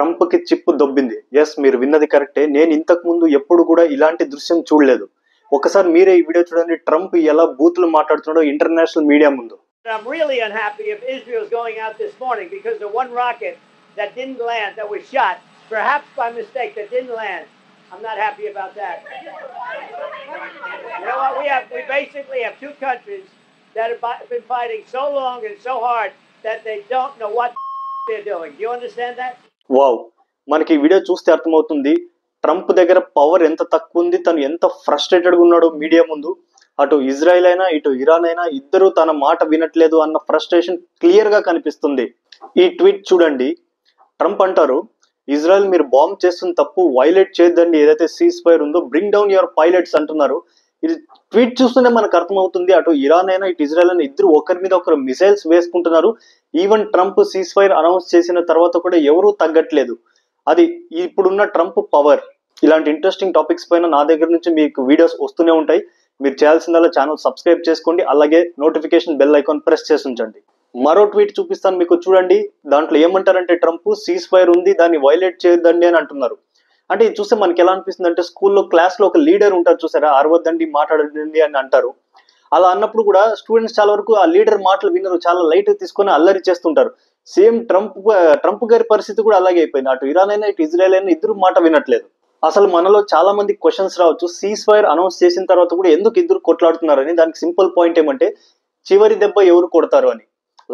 Trump కి chip దొబ్బింది. Yes, మీరు విన్నది కరెక్టే. నేను ఇంతకు ముందు ఎప్పుడు కూడా ఇలాంటి దృశ్యం చూడలేదు. ఒకసారి మీరే ఈ వీడియో చూడండి, ట్రంప్ ఎలా బూతులు మాట్లాడుతున్నాడో ఇంటర్నేషనల్ మీడియా ముందు. I'm really unhappy if Israel's going out this morning because the one rocket that didn't land, that was shot, perhaps by mistake, that didn't land. I'm not happy about that. You know what? We basically have two countries that have been fighting so long and so hard that they don't know what they're doing. Do you understand that? Wow, మనకి ఈ video చూస్తే అర్థమవుతుంది Trump దగ్గర power ఎంత తక్కువ ఉంది, తను ఎంత ఫ్రస్ట్రేటెడ్గా ఉన్నాడో మీడియా ముందు. అటు ఇజ్రాయెల్ అయినా ఇటు ఇరాన్ అయినా ఇద్దరు తన మాట వినట్లేదు అన్న ఫ్రస్ట్రేషన్ క్లియర్ గా కనిపిస్తుంది. ఈ ట్వీట్ చూడండి. ట్రంప్ అంటారు, ఇజ్రాయెల్ మీరు బాంబ్ చేస్తున్న తప్పు, వైలేట్ చేయొద్దండి, ఏదైతే సీజ్ ఫైర్ ఉందో, బ్రింగ్ డౌన్ యువర్ పైలట్స్ అంటున్నారు. ఇది ట్వీట్ చూస్తూనే మనకు అర్థమవుతుంది అటు ఇరాన్ అయినా ఇటు ఇజ్రాయెల్ అయినా ఇద్దరు ఒకరి మీద ఒకరు మిసైల్స్ వేసుకుంటున్నారు. Even Trump cease fire announce చేసిన తర్వాత కూడా ఎవరూ తగ్గట్లేదు. అది ఇప్పుడున్న ట్రంప్ పవర్. ఇలాంటి ఇంట్రెస్టింగ్ టాపిక్స్ పైన నా దగ్గర నుంచి మీకు వీడియోస్ వస్తూనే ఉంటాయి. మీరు చేయాల్సిందల్లా ఛానల్ సబ్స్క్రైబ్ చేసుకోండి, అలాగే నోటిఫికేషన్ బెల్ ఐకాన్ ప్రెస్ చేసి ఉంచండి. మరో ట్వీట్ చూపిస్తాను మీకు, చూడండి. దాంట్లో ఏమంటారంటే ట్రంప్ సీజ్ ఫైర్ ఉంది, దాన్ని వైలేట్ చేయొద్దండి అని అంటున్నారు. అంటే ఇది చూస్తే మనకి ఎలా అనిపిస్తుంది అంటే స్కూల్లో క్లాస్లో ఒక లీడర్ ఉంటారు చూసారా, అరవద్దండి మాట్లాడండి అని అంటారు. అలా అన్నప్పుడు కూడా స్టూడెంట్స్ చాలా వరకు ఆ లీడర్ మాటలు వినరు, చాలా లైట్ తీసుకొని అల్లరి చేస్తుంటారు. సేమ్ ట్రంప్ గారి పరిస్థితి కూడా అలాగే అయిపోయింది. అటు ఇరాన్ అయినా ఇటు ఇజ్రాయెల్ అయినా ఇద్దరు మాట వినట్లేదు. అసలు మనలో చాలా మంది క్వశ్చన్స్ రావచ్చు, సీజ్ ఫైర్ అనౌన్స్ చేసిన తర్వాత కూడా ఎందుకు ఇద్దరు కొట్లాడుతున్నారని. దానికి సింపుల్ పాయింట్ ఏమంటే చివరి దెబ్బ ఎవరు కొడతారు అని.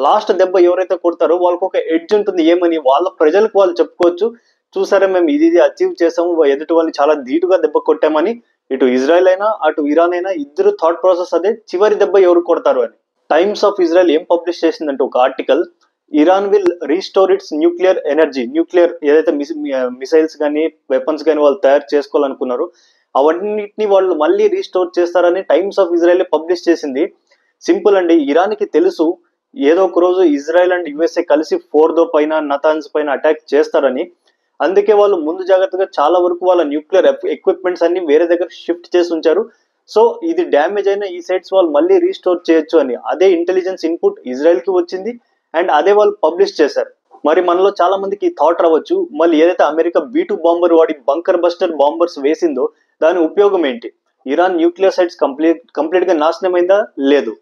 లాస్ట్ దెబ్బ ఎవరైతే కొడతారో వాళ్ళకి ఒక ఎడ్జ్ ఉంటుంది. ఏమని వాళ్ళ ప్రజలకు వాళ్ళు చెప్పుకోవచ్చు, చూసారా మేము ఇది అచీవ్ చేసాము, ఎదుటి వాళ్ళని చాలా ధీటుగా దెబ్బ కొట్టామని. ఇటు ఇజ్రాయెల్ అయినా అటు ఇరాన్ అయినా ఇద్దరు థాట్ ప్రాసెస్ అదే, చివరి దెబ్బ ఎవరు కొడతారు అని. టైమ్స్ ఆఫ్ ఇజ్రాయెల్ ఏం పబ్లిష్ చేసిందంటే ఒక article, Iran will restore it's nuclear energy. Nuclear ఏదైతే మిసైల్స్ కానీ వెపన్స్ కానీ వాళ్ళు తయారు చేసుకోవాలనుకున్నారు, అవన్నిటిని వాళ్ళు మళ్ళీ రీస్టోర్ చేస్తారని టైమ్స్ ఆఫ్ ఇజ్రాయెల్ పబ్లిష్ చేసింది. సింపుల్ అండి, ఇరాన్కి తెలుసు ఏదో ఒక రోజు ఇజ్రాయెల్ అండ్ యుఎస్ఏ కలిసి ఫోర్దో పైన నతాన్స్ పైన అటాక్ చేస్తారని. అందుకే వాళ్ళు ముందు జాగ్రత్తగా చాలా వరకు వాళ్ళ న్యూక్లియర్ ఎక్విప్మెంట్స్ అన్ని వేరే దగ్గర షిఫ్ట్ చేసి ఉంచారు. సో ఇది డ్యామేజ్ అయిన ఈ సైట్స్ వాళ్ళు మళ్ళీ రీస్టోర్ చేయొచ్చు అని. అదే ఇంటెలిజెన్స్ ఇన్పుట్ ఇజ్రాయెల్ కి వచ్చింది అండ్ అదే వాళ్ళు పబ్లిష్ చేశారు. మరి మనలో చాలా మందికి థాట్ రావచ్చు, మళ్ళీ ఏదైతే అమెరికా B2 బాంబర్ వాడి బంకర్ బస్టర్ బాంబర్స్ వేసిందో దాని ఉపయోగం ఏంటి? ఇరాన్ న్యూక్లియర్ సైట్స్ కంప్లీట్ గా నాశనమైందా? లేదు.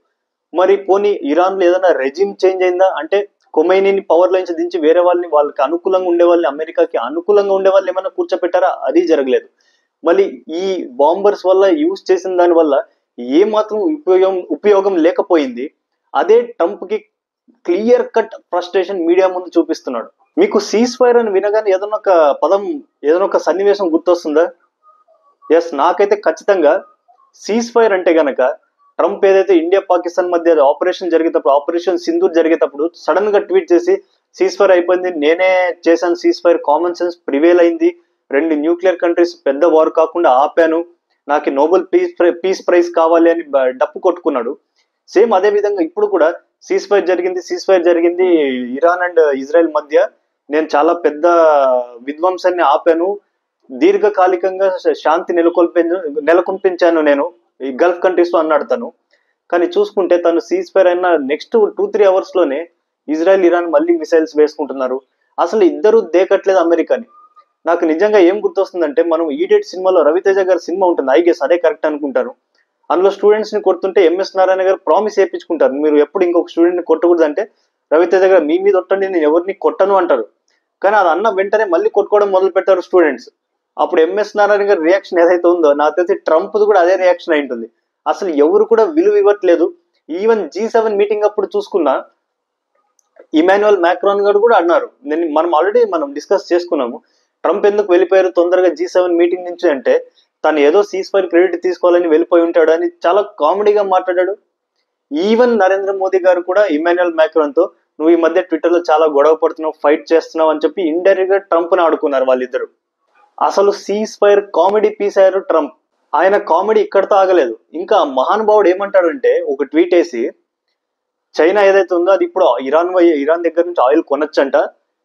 మరి పోనీ ఇరాన్ లో ఏదైనా రెజిమ్ చేంజ్ అయిందా అంటే కొమైనీని పవర్ లైన్స్ దించి వేరే వాళ్ళని, వాళ్ళకి అనుకూలంగా ఉండే వాళ్ళని, అమెరికాకి అనుకూలంగా ఉండే వాళ్ళు ఏమైనా కూర్చోపెట్టారా? అది జరగలేదు. మళ్ళీ ఈ బాంబర్స్ వల్ల యూజ్ చేసిన దాని వల్ల ఏ మాత్రం ఉపయోగం లేకపోయింది. అదే ట్రంప్ కి క్లియర్ కట్ ఫ్రస్ట్రేషన్ మీడియా ముందు చూపిస్తున్నాడు. మీకు సీజ్ ఫైర్ అని వినగానే ఏదైనా ఒక పదం, ఏదైనా ఒక సన్నివేశం గుర్తొస్తుందా? ఎస్, నాకైతే ఖచ్చితంగా సీజ్ ఫైర్ అంటే గనక ట్రంప్ ఏదైతే ఇండియా పాకిస్తాన్ మధ్య ఆపరేషన్ జరిగేటప్పుడు, ఆపరేషన్ సింధూర్ జరిగేటప్పుడు సడన్ గా ట్వీట్ చేసి సీజ్ ఫైర్ అయిపోయింది, నేనే చేశాను cease fire, common sense prevail అయింది, 2 న్యూక్లియర్ కంట్రీస్ పెద్ద వార్ కాకుండా ఆపాను, నాకు నోబెల్ పీస్ ప్రైజ్ కావాలి అని డప్పు కొట్టుకున్నాడు. సేమ్ అదే విధంగా ఇప్పుడు కూడా సీజ్ ఫైర్ జరిగింది ఇరాన్ అండ్ ఇజ్రాయెల్ మధ్య, నేను చాలా పెద్ద విధ్వంసాన్ని ఆపాను, దీర్ఘకాలికంగా శాంతి నెలకొల్పించాను నేను ఈ గల్ఫ్ కంట్రీస్ లో అన్నాడు తను. కానీ చూసుకుంటే తను సీజ్ ఫైర్ అయిన నెక్స్ట్ 2-3 అవర్స్ లోనే ఇజ్రాయెల్ ఇరాన్ మళ్ళీ మిసైల్స్ వేసుకుంటున్నారు. అసలు ఇద్దరు దేకట్లేదు అమెరికాని. నాకు నిజంగా ఏం గుర్తొస్తుందంటే, మనం ఈడియట్ సినిమాలో రవితేజ గారి సినిమా ఉంటుంది, ఐ గెస్ అదే కరెక్ట్ అనుకుంటారు. అందులో స్టూడెంట్స్ ని కొడుతుంటే MS నారాయణ గారు ప్రామిస్ చేయించుకుంటారు, మీరు ఎప్పుడు ఇంకొక స్టూడెంట్ ని కొట్టకూడదు అంటే రవితేజ గారు మీ మీద ఒట్టండి, నేను ఎవరిని కొట్టను అంటారు. కానీ అది అన్న వెంటనే మళ్ళీ కొట్టుకోవడం మొదలు పెట్టారు స్టూడెంట్స్. అప్పుడు MS నారాయణ గారి రియాక్షన్ ఏదైతే ఉందో, నాకు తెలిసి ట్రంప్ కూడా అదే రియాక్షన్ అయి ఉంటుంది. అసలు ఎవరు కూడా విలువ ఇవ్వట్లేదు. ఈవెన్ G7 మీటింగ్ అప్పుడు చూసుకున్నా ఇమాన్యుయల్ మ్యాక్రాన్ గారు కూడా అన్నారు, మనం ఆల్రెడీ డిస్కస్ చేసుకున్నాము, ట్రంప్ ఎందుకు వెళ్ళిపోయారు తొందరగా G7 మీటింగ్ నుంచి అంటే తను ఏదో సీజ్ ఫైర్ క్రెడిట్ తీసుకోవాలని వెళ్ళిపోయి ఉంటాడు అని చాలా కామెడీగా మాట్లాడాడు. ఈవెన్ నరేంద్ర మోదీ గారు కూడా ఇమాన్యుయల్ మ్యాక్రాన్ తో నువ్వు ఈ మధ్య ట్విట్టర్ లో చాలా గొడవ పడుతున్నావు, ఫైట్ చేస్తున్నావు అని చెప్పి ఇండైరెక్ట్ గా ట్రంప్ ని ఆడుకున్నారు వాళ్ళిద్దరు. అసలు సీజ్ ఫైర్ కామెడీ పీస్ అయ్యారు ట్రంప్. ఆయన కామెడీ ఇక్కడతో ఆగలేదు. ఇంకా మహానుభావుడు ఏమంటాడంటే ఒక ట్వీట్ వేసి, చైనా ఏదైతే ఉందో అది ఇప్పుడు ఇరాన్ దగ్గర నుంచి ఆయిల్ కొనొచ్చంట,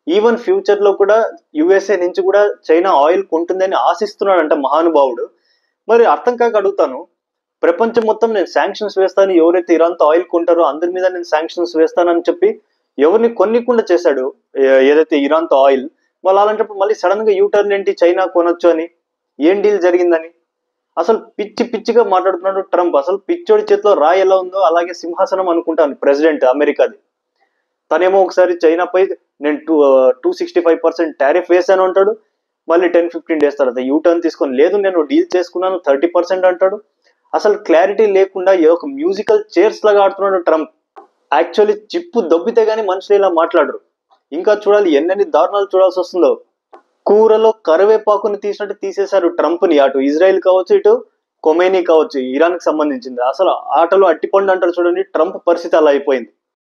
ఈవెన్ ఫ్యూచర్ లో కూడా USA నుంచి కూడా చైనా ఆయిల్ కొంటుందని ఆశిస్తున్నాడంట మహానుభావుడు. మరి అర్థం కాక అడుగుతాను, ప్రపంచం మొత్తం నేను శాంక్షన్స్ వేస్తాను, ఎవరైతే ఇరాన్తో ఆయిల్ కొంటారో అందరి మీద నేను శాంక్షన్స్ వేస్తానని చెప్పి ఎవరిని కొనికుండా చేశాడు ఏదైతే ఇరాన్తో ఆయిల్, వాళ్ళు అలాంటప్పుడు మళ్ళీ సడన్ గా యూటర్న్ ఏంటి, చైనా కొనొచ్చు అని, ఏం డీల్ జరిగిందని అసలు పిచ్చి పిచ్చిగా మాట్లాడుతున్నాడు ట్రంప్. అసలు పిచ్చోడి చేతిలో రాయి ఎలా ఉందో అలాగే సింహాసనం అనుకుంటాను ప్రెసిడెంట్ అమెరికాది. తనేమో ఒకసారి చైనాపై నేను 265% టారిఫ్ వేసాను అంటాడు, మళ్ళీ 10-15 డేస్ తర్వాత యూటర్న్ తీసుకొని లేదు నేను డీల్ చేసుకున్నాను 30% అంటాడు. అసలు క్లారిటీ లేకుండా ఒక మ్యూజికల్ చైర్స్ లాగా ఆడుతున్నాడు ట్రంప్. యాక్చువల్లీ చిప్పు దొబ్బితే గానీ మనుషులు ఇలా మాట్లాడరు. ఇంకా చూడాలి ఎన్నెన్ని దారుణాలు చూడాల్సి వస్తుందో. కూరలో కరివేపాకుని తీసినట్టు తీసేశారు ట్రంప్ని. అటు ఇజ్రాయెల్ కావచ్చు, ఇటు కొమేనీ కావచ్చు, ఇరాన్కి సంబంధించింది. అసలు ఆటలో అట్టిపండు అంటారు చూడండి, ట్రంప్ పరిస్థితి అలా అయిపోయింది.